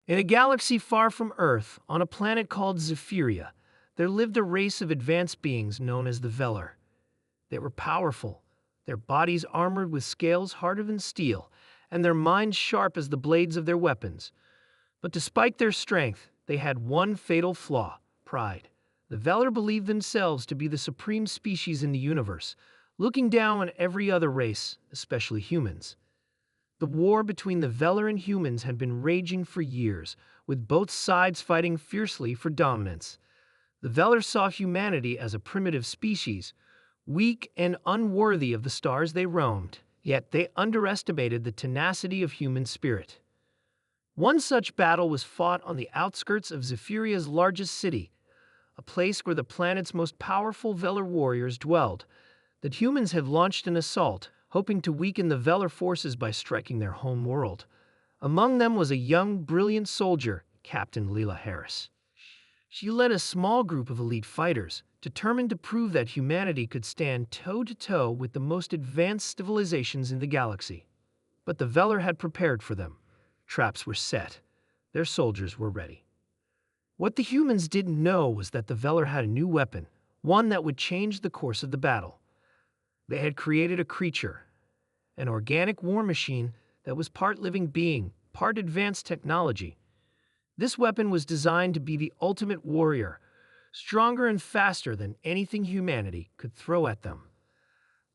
In a galaxy far from Earth, on a planet called Zephyria, there lived a race of advanced beings known as the Velar. They were powerful, their bodies armored with scales harder than steel, and their minds sharp as the blades of their weapons. But despite their strength, they had one fatal flaw: pride. The Velar believed themselves to be the supreme species in the universe, looking down on every other race, especially humans. The war between the Velar and humans had been raging for years, with both sides fighting fiercely for dominance. The Velar saw humanity as a primitive species, weak and unworthy of the stars they roamed, yet they underestimated the tenacity of human spirit. One such battle was fought on the outskirts of Zephyria's largest city, a place where the planet's most powerful Velar warriors dwelled. The humans had launched an assault, hoping to weaken the Velar forces by striking their home world. Among them was a young, brilliant soldier, Captain Leela Harris. She led a small group of elite fighters, determined to prove that humanity could stand toe-to-toe with the most advanced civilizations in the galaxy. But the Velar had prepared for them. Traps were set. Their soldiers were ready. What the humans didn't know was that the Velar had a new weapon, one that would change the course of the battle. They had created a creature, an organic war machine that was part living being, part advanced technology. This weapon was designed to be the ultimate warrior, stronger and faster than anything humanity could throw at them.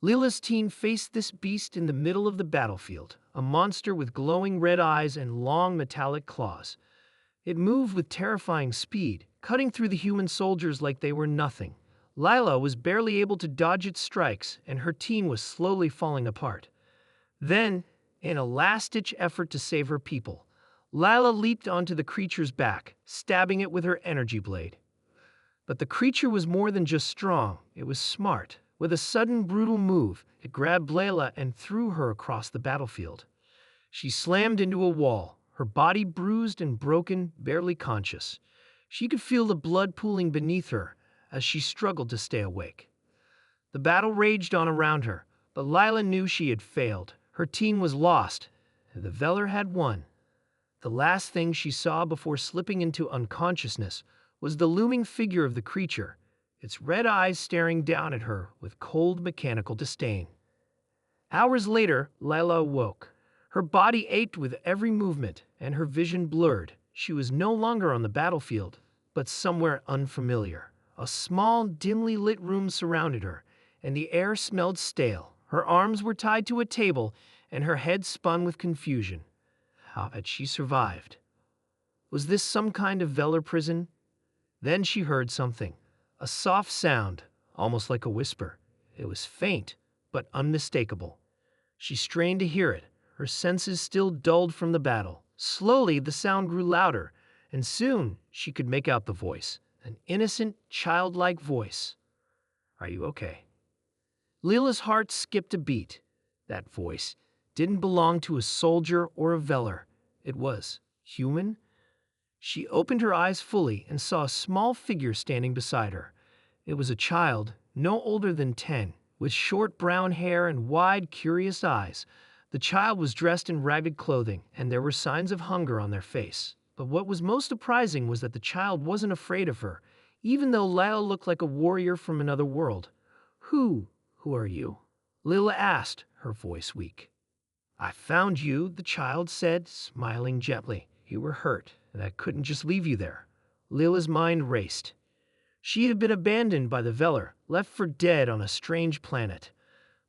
Leela's team faced this beast in the middle of the battlefield, a monster with glowing red eyes and long metallic claws. It moved with terrifying speed, cutting through the human soldiers like they were nothing. Leela was barely able to dodge its strikes, and her team was slowly falling apart. Then, in a last-ditch effort to save her people, Leela leaped onto the creature's back, stabbing it with her energy blade. But the creature was more than just strong, it was smart. With a sudden, brutal move, it grabbed Leela and threw her across the battlefield. She slammed into a wall, her body bruised and broken, barely conscious. She could feel the blood pooling beneath her as she struggled to stay awake. The battle raged on around her, but Leela knew she had failed. Her team was lost, and the Velar had won. The last thing she saw before slipping into unconsciousness was the looming figure of the creature, its red eyes staring down at her with cold mechanical disdain. Hours later, Leela awoke. Her body ached with every movement, and her vision blurred. She was no longer on the battlefield, but somewhere unfamiliar. A small, dimly lit room surrounded her, and the air smelled stale. Her arms were tied to a table, and her head spun with confusion. How had she survived? Was this some kind of Velar prison? Then she heard something. A soft sound, almost like a whisper. It was faint, but unmistakable. She strained to hear it, her senses still dulled from the battle. Slowly, the sound grew louder, and soon she could make out the voice, an innocent, childlike voice. "Are you okay?" Leela's heart skipped a beat. That voice didn't belong to a soldier or a Velar. It was human. She opened her eyes fully and saw a small figure standing beside her. It was a child, no older than 10, with short brown hair and wide, curious eyes. The child was dressed in ragged clothing, and there were signs of hunger on their face. But what was most surprising was that the child wasn't afraid of her, even though Leela looked like a warrior from another world. Who are you?" Leela asked, her voice weak. "I found you," the child said, smiling gently. "You were hurt, and I couldn't just leave you there." Leela's mind raced. She had been abandoned by the Velar, left for dead on a strange planet.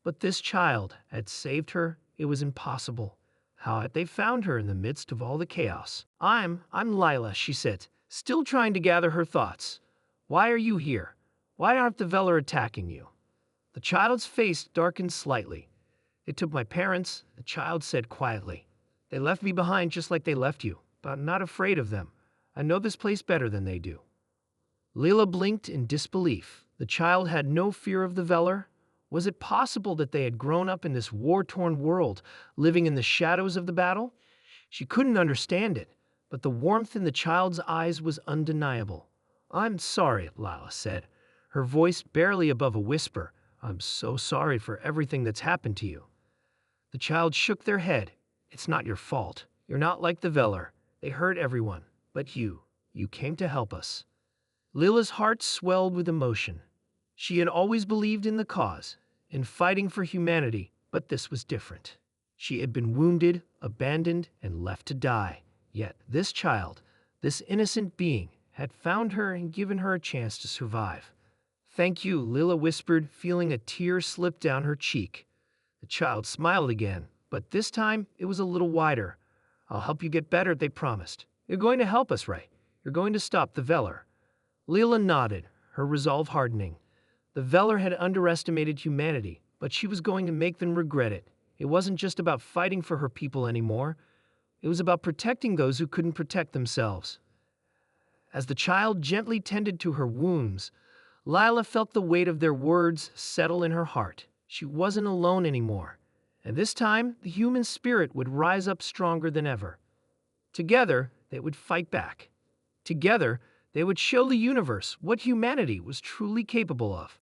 But this child had saved her. It was impossible. How had they found her in the midst of all the chaos? I'm Leela," she said, still trying to gather her thoughts. "Why are you here? Why aren't the Velar attacking you?" The child's face darkened slightly. "They took my parents," the child said quietly. "They left me behind just like they left you, but I'm not afraid of them. I know this place better than they do." Leela blinked in disbelief. The child had no fear of the Velar. Was it possible that they had grown up in this war-torn world, living in the shadows of the battle? She couldn't understand it, but the warmth in the child's eyes was undeniable. "I'm sorry," Leela said, her voice barely above a whisper. "I'm so sorry for everything that's happened to you." The child shook their head. "It's not your fault. You're not like the Velar. They hurt everyone, but you came to help us." Lila's heart swelled with emotion. She had always believed in the cause, in fighting for humanity, but this was different. She had been wounded, abandoned, and left to die. Yet this child, this innocent being, had found her and given her a chance to survive. "Thank you," Lila whispered, feeling a tear slip down her cheek. The child smiled again, but this time it was a little wider. "I'll help you get better," they promised. "You're going to help us, right? You're going to stop the Velar." Lila nodded, her resolve hardening. The Velar had underestimated humanity, but she was going to make them regret it. It wasn't just about fighting for her people anymore. It was about protecting those who couldn't protect themselves. As the child gently tended to her wounds, Lila felt the weight of their words settle in her heart. She wasn't alone anymore, and this time the human spirit would rise up stronger than ever. Together, they would fight back. Together, they would show the universe what humanity was truly capable of.